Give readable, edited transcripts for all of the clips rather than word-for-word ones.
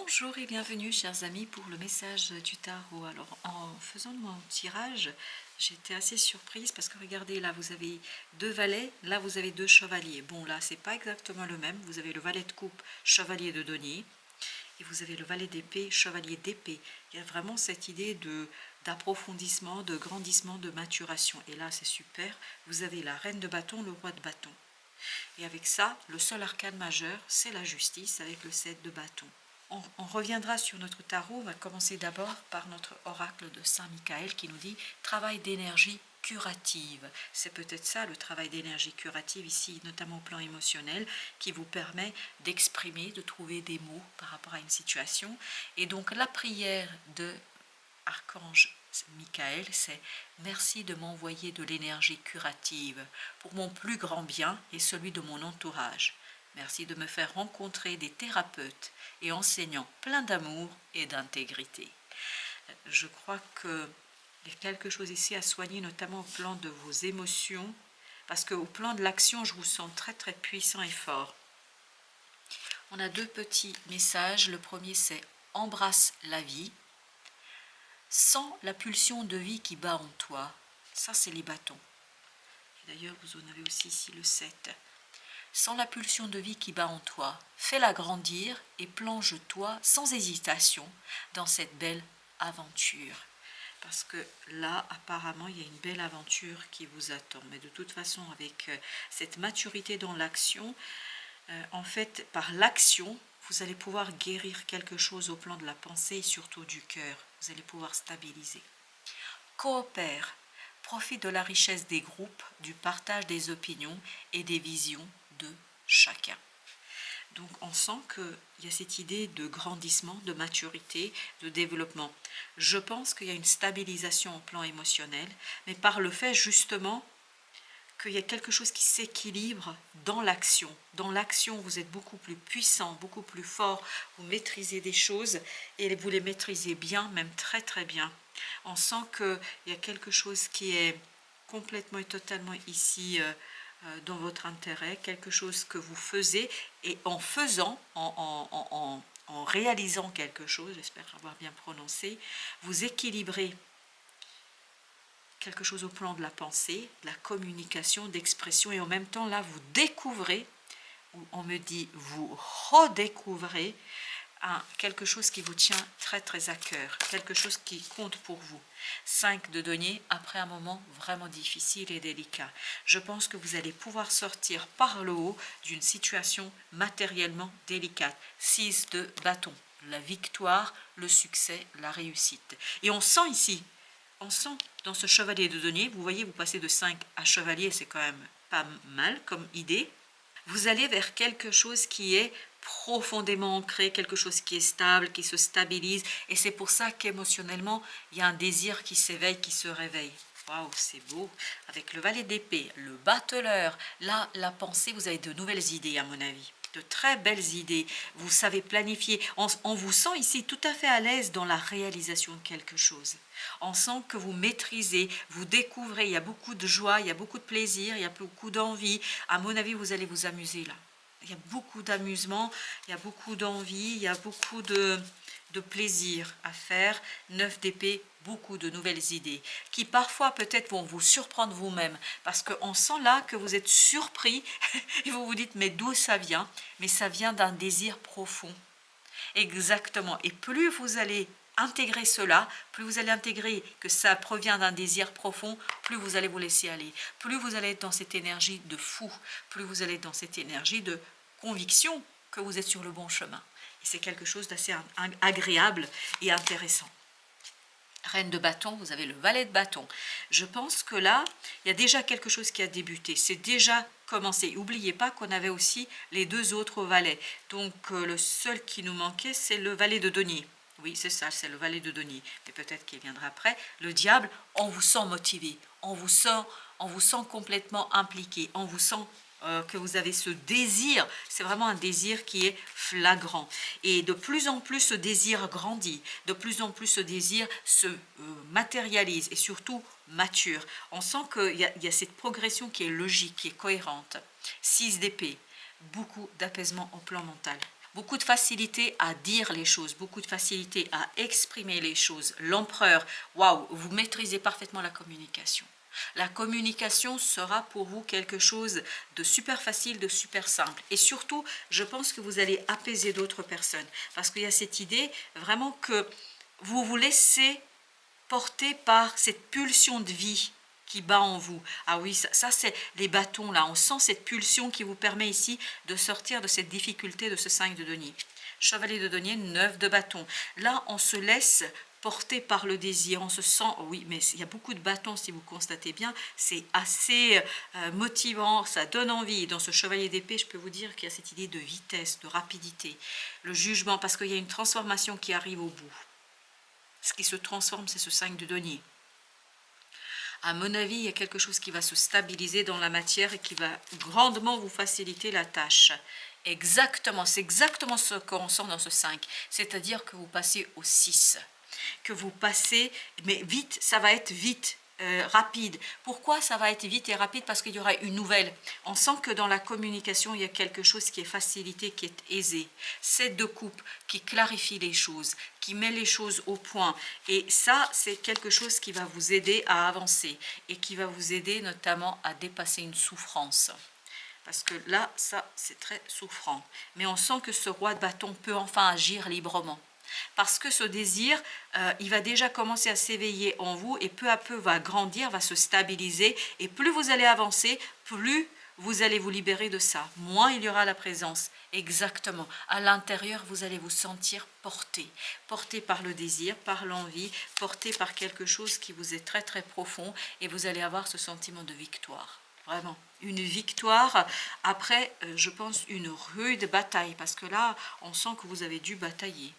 Bonjour et bienvenue chers amis pour le message du tarot. Alors en faisant mon tirage, j'étais assez surprise parce que regardez là vous avez deux valets, là vous avez deux chevaliers. Bon là c'est pas exactement le même, vous avez le valet de coupe, chevalier de denier et vous avez le valet d'épée, chevalier d'épée. Il y a vraiment cette idée d'approfondissement, de grandissement, de maturation et là c'est super, vous avez la reine de bâton, le roi de bâton. Et avec ça, le seul arcane majeur, c'est la justice avec le 7 de bâton. On reviendra sur notre tarot, on va commencer d'abord par notre oracle de Saint-Michael qui nous dit « travail d'énergie curative ». C'est peut-être ça le travail d'énergie curative ici, notamment au plan émotionnel, qui vous permet d'exprimer, de trouver des mots par rapport à une situation. Et donc la prière de Archange Michael, c'est « Merci de m'envoyer de l'énergie curative pour mon plus grand bien et celui de mon entourage. Merci de me faire rencontrer des thérapeutes et enseignants pleins d'amour et d'intégrité. » Je crois qu'il y a quelque chose ici à soigner, notamment au plan de vos émotions, parce qu'au plan de l'action, je vous sens très très puissant et fort. On a deux petits messages. Le premier, c'est « Embrasse la vie ». Sans la pulsion de vie qui bat en toi. Ça, c'est les bâtons. D'ailleurs, vous en avez aussi ici le 7. Sans la pulsion de vie qui bat en toi, fais-la grandir et plonge-toi sans hésitation dans cette belle aventure. Parce que là, apparemment, il y a une belle aventure qui vous attend. Mais de toute façon, avec cette maturité dans l'action, en fait, par l'action, vous allez pouvoir guérir quelque chose au plan de la pensée et surtout du cœur. Vous allez pouvoir stabiliser. Coopère, profite de la richesse des groupes, du partage des opinions et des visions de chacun. Donc on sent qu'il y a cette idée de grandissement, de maturité, de développement. Je pense qu'il y a une stabilisation au plan émotionnel, mais par le fait justement qu'il y a quelque chose qui s'équilibre dans l'action. Dans l'action, vous êtes beaucoup plus puissant, beaucoup plus fort, vous maîtrisez des choses et vous les maîtrisez bien, même très très bien. On sent qu'il y a quelque chose qui est complètement et totalement ici dans votre intérêt, quelque chose que vous faisiez et en faisant, en réalisant quelque chose, j'espère avoir bien prononcé, vous équilibrez quelque chose au plan de la pensée, de la communication, d'expression, et en même temps, là, vous découvrez, ou on me dit, vous redécouvrez quelque chose qui vous tient très très à cœur, quelque chose qui compte pour vous. 5 de denier, après un moment vraiment difficile et délicat. Je pense que vous allez pouvoir sortir par le haut d'une situation matériellement délicate. 6 de bâton, la victoire, le succès, la réussite. Et on sent ici, on sent dans ce chevalier de denier, vous voyez, vous passez de 5 à chevalier, c'est quand même pas mal comme idée. Vous allez vers quelque chose qui est profondément ancré, quelque chose qui est stable, qui se stabilise. Et c'est pour ça qu'émotionnellement, il y a un désir qui s'éveille, qui se réveille. Waouh, c'est beau. Avec le valet d'épée, le battleur, là, la pensée, vous avez de nouvelles idées à mon avis. De très belles idées, vous savez planifier, on vous sent ici tout à fait à l'aise dans la réalisation de quelque chose. On sent que vous maîtrisez, vous découvrez, il y a beaucoup de joie, il y a beaucoup de plaisir, il y a beaucoup d'envie. À mon avis, vous allez vous amuser là. Il y a beaucoup d'amusement, il y a beaucoup d'envie, il y a beaucoup de plaisir à faire. 9 d'épée, beaucoup de nouvelles idées qui parfois peut-être vont vous surprendre vous-même parce qu'on sent là que vous êtes surpris et vous vous dites mais d'où ça vient? Mais ça vient d'un désir profond. Exactement. Et plus vous allez intégrer cela, plus vous allez intégrer que ça provient d'un désir profond, plus vous allez vous laisser aller. Plus vous allez être dans cette énergie de fou, plus vous allez être dans cette énergie de conviction que vous êtes sur le bon chemin. Et c'est quelque chose d'assez agréable et intéressant. Reine de bâton, vous avez le valet de bâton. Je pense que là, il y a déjà quelque chose qui a débuté. C'est déjà commencé. N'oubliez pas qu'on avait aussi les deux autres valets. Donc, le seul qui nous manquait, c'est le valet de denier. Oui, c'est ça, c'est le valet de denier. Mais peut-être qu'il viendra après. Le diable, on vous sent motivé. On vous sent complètement impliqué. On vous sent que vous avez ce désir, c'est vraiment un désir qui est flagrant. Et de plus en plus, ce désir grandit, de plus en plus, ce désir se matérialise et surtout mature. On sent qu'il y a cette progression qui est logique, qui est cohérente. 6 d'épée, beaucoup d'apaisement au plan mental. beaucoup de facilité à dire les choses, beaucoup de facilité à exprimer les choses. L'empereur, waouh, vous maîtrisez parfaitement la communication. La communication sera pour vous quelque chose de super facile, de super simple. Et surtout, je pense que vous allez apaiser d'autres personnes. Parce qu'il y a cette idée vraiment que vous vous laissez porter par cette pulsion de vie qui bat en vous. Ah oui, ça c'est les bâtons là. On sent cette pulsion qui vous permet ici de sortir de cette difficulté de ce 5 de denier. Chevalier de denier, 9 de bâton. Là, on se laisse porté par le désir, on se sent, oui, mais il y a beaucoup de bâtons si vous constatez bien, c'est assez motivant, ça donne envie. Dans ce chevalier d'épée, je peux vous dire qu'il y a cette idée de vitesse, de rapidité, le jugement, parce qu'il y a une transformation qui arrive au bout. Ce qui se transforme, c'est ce 5 de denier. À mon avis, il y a quelque chose qui va se stabiliser dans la matière et qui va grandement vous faciliter la tâche. Exactement, c'est exactement ce qu'on sent dans ce 5, c'est-à-dire que vous passez au 6. Que vous passez, mais vite, ça va être vite, rapide. Pourquoi ça va être vite et rapide? Parce qu'il y aura une nouvelle. On sent que dans la communication, il y a quelque chose qui est facilité, qui est aisé. 7 de coupe qui clarifie les choses, qui met les choses au point. Et ça, c'est quelque chose qui va vous aider à avancer et qui va vous aider notamment à dépasser une souffrance. Parce que là, ça, c'est très souffrant. Mais on sent que ce roi de bâton peut enfin agir librement. Parce que ce désir, il va déjà commencer à s'éveiller en vous et peu à peu va grandir, va se stabiliser. Et plus vous allez avancer, plus vous allez vous libérer de ça. Moins il y aura la présence. Exactement. À l'intérieur, vous allez vous sentir porté. Porté par le désir, par l'envie, porté par quelque chose qui vous est très très profond. Et vous allez avoir ce sentiment de victoire. Vraiment, une victoire après, je pense, une rude bataille. Parce que là, on sent que vous avez dû batailler.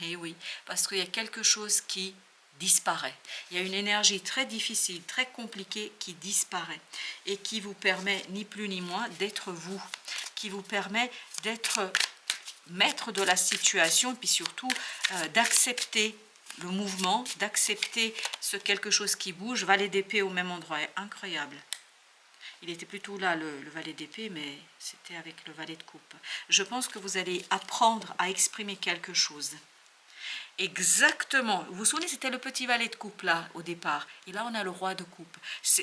Eh oui, parce qu'il y a quelque chose qui disparaît. Il y a une énergie très difficile, très compliquée qui disparaît et qui vous permet ni plus ni moins d'être vous, qui vous permet d'être maître de la situation et puis surtout d'accepter le mouvement, d'accepter ce quelque chose qui bouge. Valet d'épée au même endroit, incroyable. Il était plutôt là, le valet d'épée, mais c'était avec le valet de coupe. Je pense que vous allez apprendre à exprimer quelque chose. Exactement. Vous vous souvenez, c'était le petit valet de coupe là, au départ. Et là, on a le roi de coupe.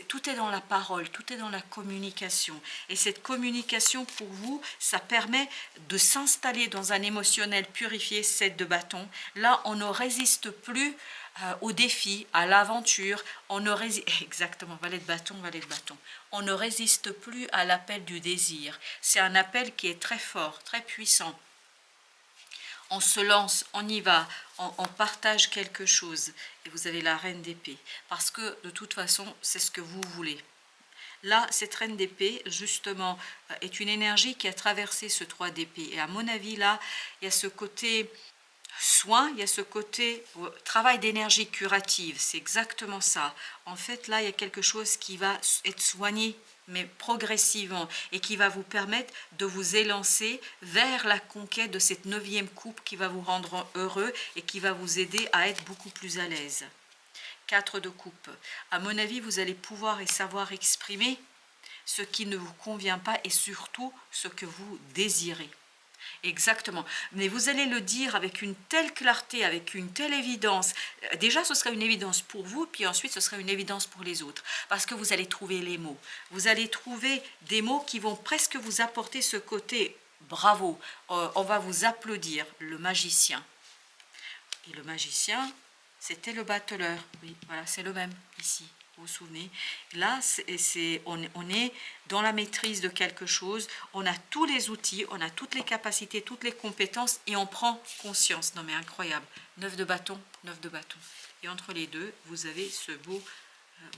Tout est dans la parole, tout est dans la communication. Et cette communication, pour vous, ça permet de s'installer dans un émotionnel purifié, 7 de bâton. Là, on ne résiste plus au défi, à l'aventure. On ne résiste... Exactement, valet de bâton, valet de bâton. On ne résiste plus à l'appel du désir. C'est un appel qui est très fort, très puissant. On se lance, on y va, on partage quelque chose. Et vous avez la reine d'épée. Parce que de toute façon, c'est ce que vous voulez. Là, cette reine d'épée, justement, est une énergie qui a traversé ce 3 d'épée. Et à mon avis, là, il y a ce côté soin, il y a ce côté travail d'énergie curative. C'est exactement ça. En fait, là, il y a quelque chose qui va être soigné, mais progressivement, et qui va vous permettre de vous élancer vers la conquête de cette 9e coupe qui va vous rendre heureux et qui va vous aider à être beaucoup plus à l'aise. 4 de coupe. À mon avis, vous allez pouvoir et savoir exprimer ce qui ne vous convient pas et surtout ce que vous désirez. Exactement. Mais vous allez le dire avec une telle clarté, avec une telle évidence. Déjà, ce sera une évidence pour vous, puis ensuite, ce sera une évidence pour les autres. Parce que vous allez trouver les mots. Vous allez trouver des mots qui vont presque vous apporter ce côté « bravo ». On va vous applaudir, le magicien. Et le magicien, c'était le battleur. Oui, voilà, c'est le même ici. Vous vous souvenez? Là, on est dans la maîtrise de quelque chose, on a tous les outils, on a toutes les capacités, toutes les compétences et on prend conscience. Non mais incroyable. 9 de bâton, 9 de bâton. Et entre les deux, vous avez ce beau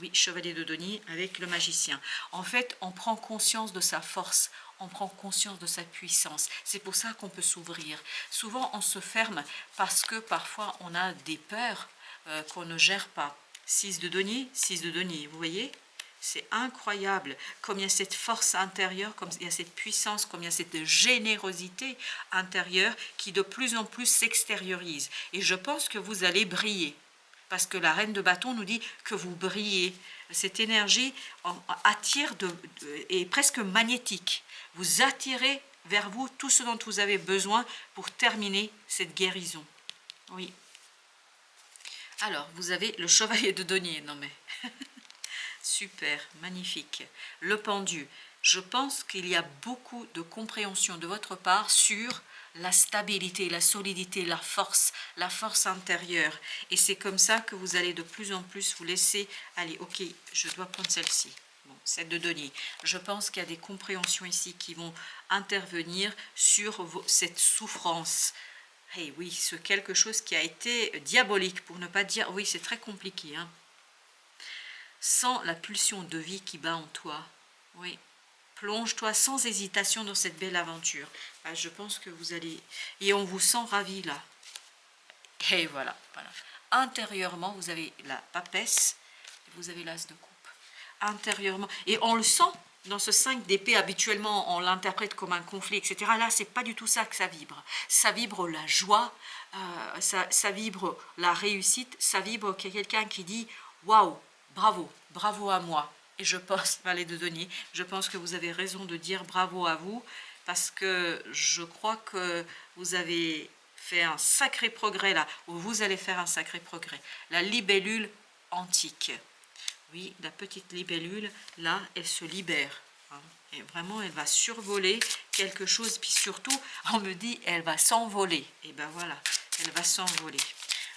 oui, chevalier de denier avec le magicien. En fait, on prend conscience de sa force, on prend conscience de sa puissance. C'est pour ça qu'on peut s'ouvrir. Souvent, on se ferme parce que parfois, on a des peurs qu'on ne gère pas. 6 de denier, vous voyez? C'est incroyable, comme il y a cette force intérieure, comme il y a cette puissance, comme il y a cette générosité intérieure qui de plus en plus s'extériorise. Et je pense que vous allez briller, parce que la reine de bâton nous dit que vous brillez. Cette énergie attire est presque magnétique. Vous attirez vers vous tout ce dont vous avez besoin pour terminer cette guérison. Oui. Alors, vous avez le chevalier de denier. Non mais, super, magnifique. Le pendu. Je pense qu'il y a beaucoup de compréhension de votre part sur la stabilité, la solidité, la force intérieure. Et c'est comme ça que vous allez de plus en plus vous laisser aller. Ok, je dois prendre celle-ci. Bon, celle de denier. Je pense qu'il y a des compréhensions ici qui vont intervenir sur cette souffrance. Hey, oui, ce quelque chose qui a été diabolique, pour ne pas dire... Oui, c'est très compliqué. Hein. Sans la pulsion de vie qui bat en toi. Oui. Plonge-toi sans hésitation dans cette belle aventure. Ah, je pense que vous allez... Et on vous sent ravi là. Et voilà, voilà. Intérieurement, vous avez la papesse, et vous avez l'as de coupe. Intérieurement. Et on le sent dans ce 5 d'épée. Habituellement, on l'interprète comme un conflit, etc. Là, c'est pas du tout ça que ça vibre. Ça vibre la joie, ça vibre la réussite, ça vibre qu'il y a quelqu'un qui dit « Waouh, bravo, bravo à moi ». Et je pense, valet de denier, je pense que vous avez raison de dire bravo à vous, parce que je crois que vous avez fait un sacré progrès là, ou vous allez faire un sacré progrès. La libellule antique. Oui, la petite libellule, là, elle se libère. Hein, et vraiment, elle va survoler quelque chose, puis surtout, on me dit, elle va s'envoler. Et ben voilà, elle va s'envoler.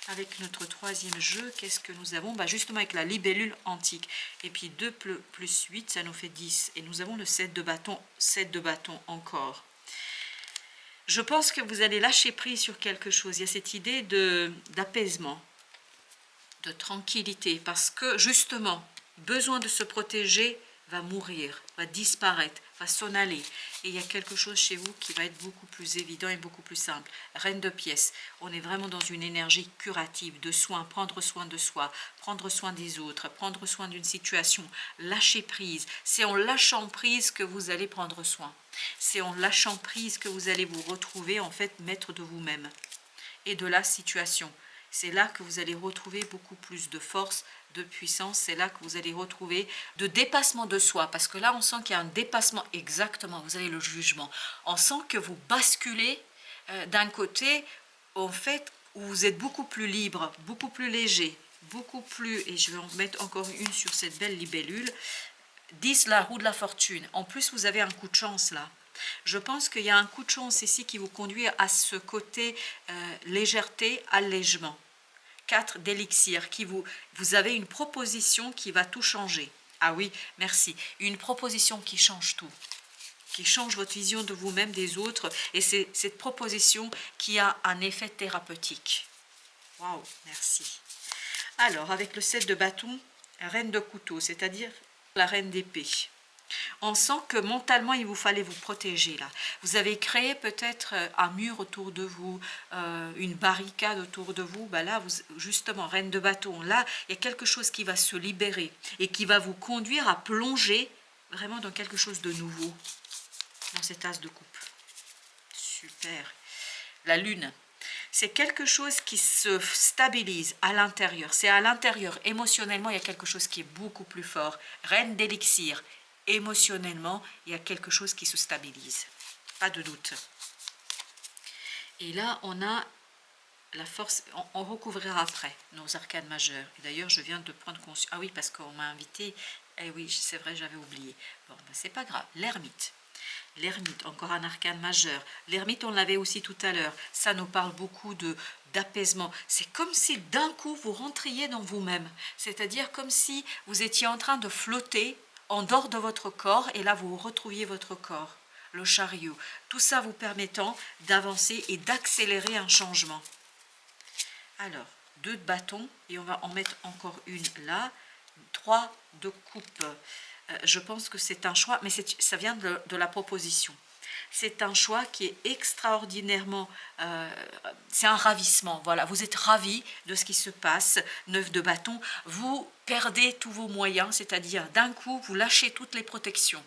Avec notre troisième jeu, qu'est-ce que nous avons? Justement avec la libellule antique. Et puis 2 plus 8, ça nous fait 10. Et nous avons le 7 de bâton encore. Je pense que vous allez lâcher prise sur quelque chose. Il y a cette idée d'apaisement, de tranquillité. Parce que justement, besoin de se protéger va mourir, va disparaître, va s'en aller. Et il y a quelque chose chez vous qui va être beaucoup plus évident et beaucoup plus simple. Reine de pièces, on est vraiment dans une énergie curative, de soin, prendre soin de soi, prendre soin des autres, prendre soin d'une situation, lâcher prise. C'est en lâchant prise que vous allez prendre soin. C'est en lâchant prise que vous allez vous retrouver en fait maître de vous-même et de la situation. C'est là que vous allez retrouver beaucoup plus de force, de puissance. C'est là que vous allez retrouver de dépassement de soi. Parce que là, on sent qu'il y a un dépassement. Exactement, vous avez le jugement. On sent que vous basculez d'un côté, en fait, où vous êtes beaucoup plus libre, beaucoup plus léger, beaucoup plus... Et je vais en mettre encore une sur cette belle libellule. 10, la roue de la fortune. En plus, vous avez un coup de chance là. Je pense qu'il y a un coup de chance ici qui vous conduit à ce côté légèreté, allègement. 4 d'élixir, vous avez une proposition qui va tout changer. Ah oui, merci. Une proposition qui change tout, qui change votre vision de vous-même, des autres. Et c'est cette proposition qui a un effet thérapeutique. Waouh, merci. Alors, avec le 7 de bâton, reine de couteau, c'est-à-dire la reine d'épée. On sent que mentalement, il vous fallait vous protéger là. Vous avez créé peut-être un mur autour de vous, une barricade autour de vous. Là, justement, reine de bâton, là, il y a quelque chose qui va se libérer et qui va vous conduire à plonger vraiment dans quelque chose de nouveau, dans cette as de coupe. Super. La lune. C'est quelque chose qui se stabilise à l'intérieur. C'est à l'intérieur. Émotionnellement, il y a quelque chose qui est beaucoup plus fort. Reine d'élixir. Émotionnellement, il y a quelque chose qui se stabilise. Pas de doute. Et là, on a la force. On recouvrira après nos arcanes majeures. Et d'ailleurs, je viens de prendre conscience. Ah oui, parce qu'on m'a invité. Eh oui, c'est vrai, j'avais oublié. Bon, c'est pas grave. L'ermite. L'ermite, encore un arcane majeur. L'ermite, on l'avait aussi tout à l'heure. Ça nous parle beaucoup d'apaisement. C'est comme si d'un coup, vous rentriez dans vous-même. C'est-à-dire comme si vous étiez en train de flotter en dehors de votre corps, et là, vous retrouviez votre corps, le chariot. Tout ça vous permettant d'avancer et d'accélérer un changement. Alors, 2 de bâton, et on va en mettre encore une là. 3 de coupe. Je pense que c'est un choix, mais ça vient de la proposition. C'est un choix qui est extraordinairement... c'est un ravissement, voilà. Vous êtes ravi de ce qui se passe. 9 de bâton, vous perdez tous vos moyens, c'est-à-dire d'un coup, vous lâchez toutes les protections.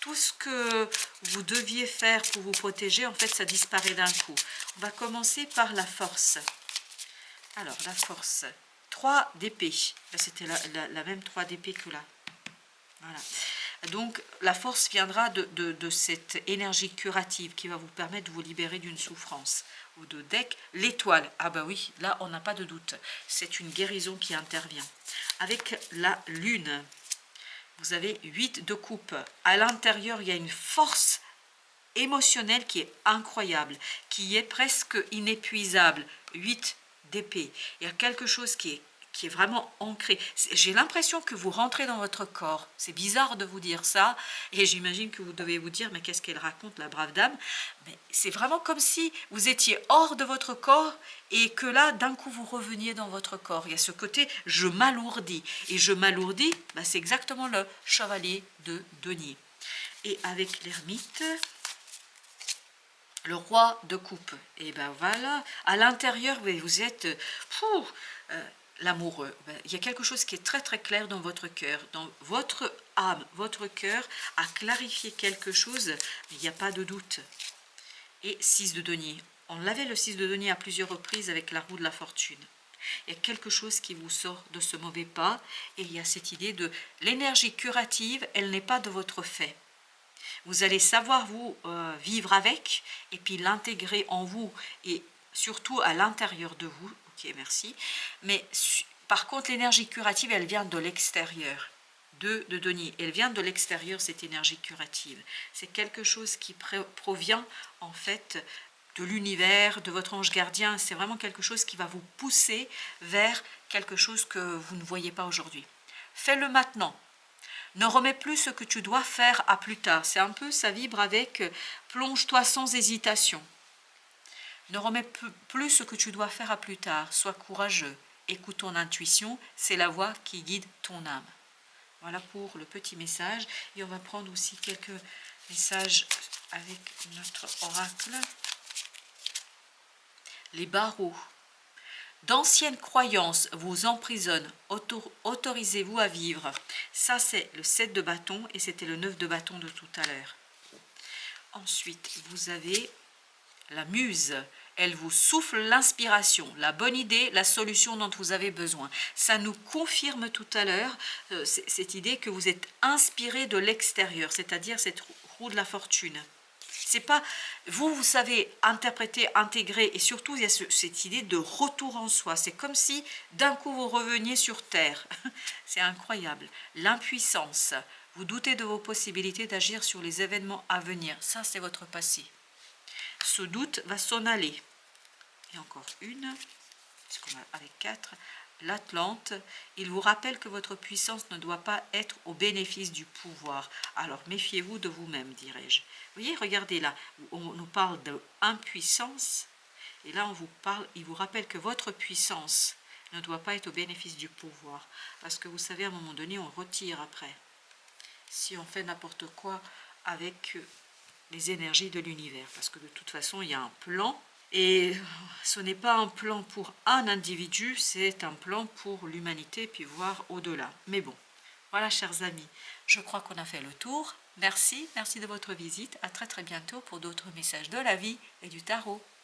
Tout ce que vous deviez faire pour vous protéger, en fait, ça disparaît d'un coup. On va commencer par la force. Alors, la force. 3 d'épée. C'était la même 3 d'épée que là. Voilà. Donc la force viendra de cette énergie curative qui va vous permettre de vous libérer d'une souffrance. Ou de deck, l'étoile. Ah bah oui, là on n'a pas de doute. C'est une guérison qui intervient. Avec la lune, vous avez 8 de coupe. À l'intérieur, il y a une force émotionnelle qui est incroyable, qui est presque inépuisable. 8 d'épée. Il y a quelque chose qui est vraiment ancré. J'ai l'impression que vous rentrez dans votre corps. C'est bizarre de vous dire ça, et j'imagine que vous devez vous dire, mais qu'est-ce qu'elle raconte, la brave dame? Mais c'est vraiment comme si vous étiez hors de votre corps, et que là, d'un coup, vous reveniez dans votre corps. Il y a ce côté, je m'alourdis. Et je m'alourdis, bah, c'est exactement le chevalier de denier. Et avec l'ermite, le roi de coupe. Et ben voilà, à l'intérieur, vous êtes l'amoureux. Il y a quelque chose qui est très très clair dans votre cœur, dans votre âme, votre cœur a clarifié quelque chose, mais il n'y a pas de doute. Et 6 de denier. On l'avait le 6 de denier à plusieurs reprises avec la roue de la fortune. Il y a quelque chose qui vous sort de ce mauvais pas, et il y a cette idée de l'énergie curative, elle n'est pas de votre fait. Vous allez savoir vous vivre avec et puis l'intégrer en vous et surtout à l'intérieur de vous. Ok, merci. Mais par contre, l'énergie curative, elle vient de l'extérieur. De denier. Elle vient de l'extérieur, cette énergie curative. C'est quelque chose qui provient en fait de l'univers, de votre ange gardien. C'est vraiment quelque chose qui va vous pousser vers quelque chose que vous ne voyez pas aujourd'hui. Fais-le maintenant. Ne remets plus ce que tu dois faire à plus tard. C'est un peu, ça vibre avec plonge-toi sans hésitation. Ne remets plus ce que tu dois faire à plus tard. Sois courageux. Écoute ton intuition. C'est la voix qui guide ton âme. Voilà pour le petit message. Et on va prendre aussi quelques messages avec notre oracle. Les barreaux. D'anciennes croyances vous emprisonnent, autorisez-vous à vivre. Ça, c'est le 7 de bâton et c'était le 9 de bâton de tout à l'heure. Ensuite, vous avez la muse. Elle vous souffle l'inspiration, la bonne idée, la solution dont vous avez besoin. Ça nous confirme tout à l'heure cette idée que vous êtes inspiré de l'extérieur, c'est-à-dire cette roue de la fortune. C'est pas vous savez interpréter, intégrer, et surtout il y a cette idée de retour en soi. C'est comme si d'un coup vous reveniez sur terre. C'est incroyable. L'impuissance. Vous doutez de vos possibilités d'agir sur les événements à venir. Ça, c'est votre passé. Ce doute va s'en aller. Et encore une, puisqu'on a avec 4. L'Atlante, il vous rappelle que votre puissance ne doit pas être au bénéfice du pouvoir. Alors méfiez-vous de vous-même, dirais-je. Vous voyez, regardez là, on nous parle d'impuissance, et là on vous parle, il vous rappelle que votre puissance ne doit pas être au bénéfice du pouvoir. Parce que vous savez, à un moment donné, on retire après. Si on fait n'importe quoi avec les énergies de l'univers. Parce que de toute façon, il y a un plan. Et ce n'est pas un plan pour un individu, c'est un plan pour l'humanité, puis voir au-delà. Mais bon, voilà chers amis, je crois qu'on a fait le tour. Merci de votre visite. À très très bientôt pour d'autres messages de la vie et du tarot.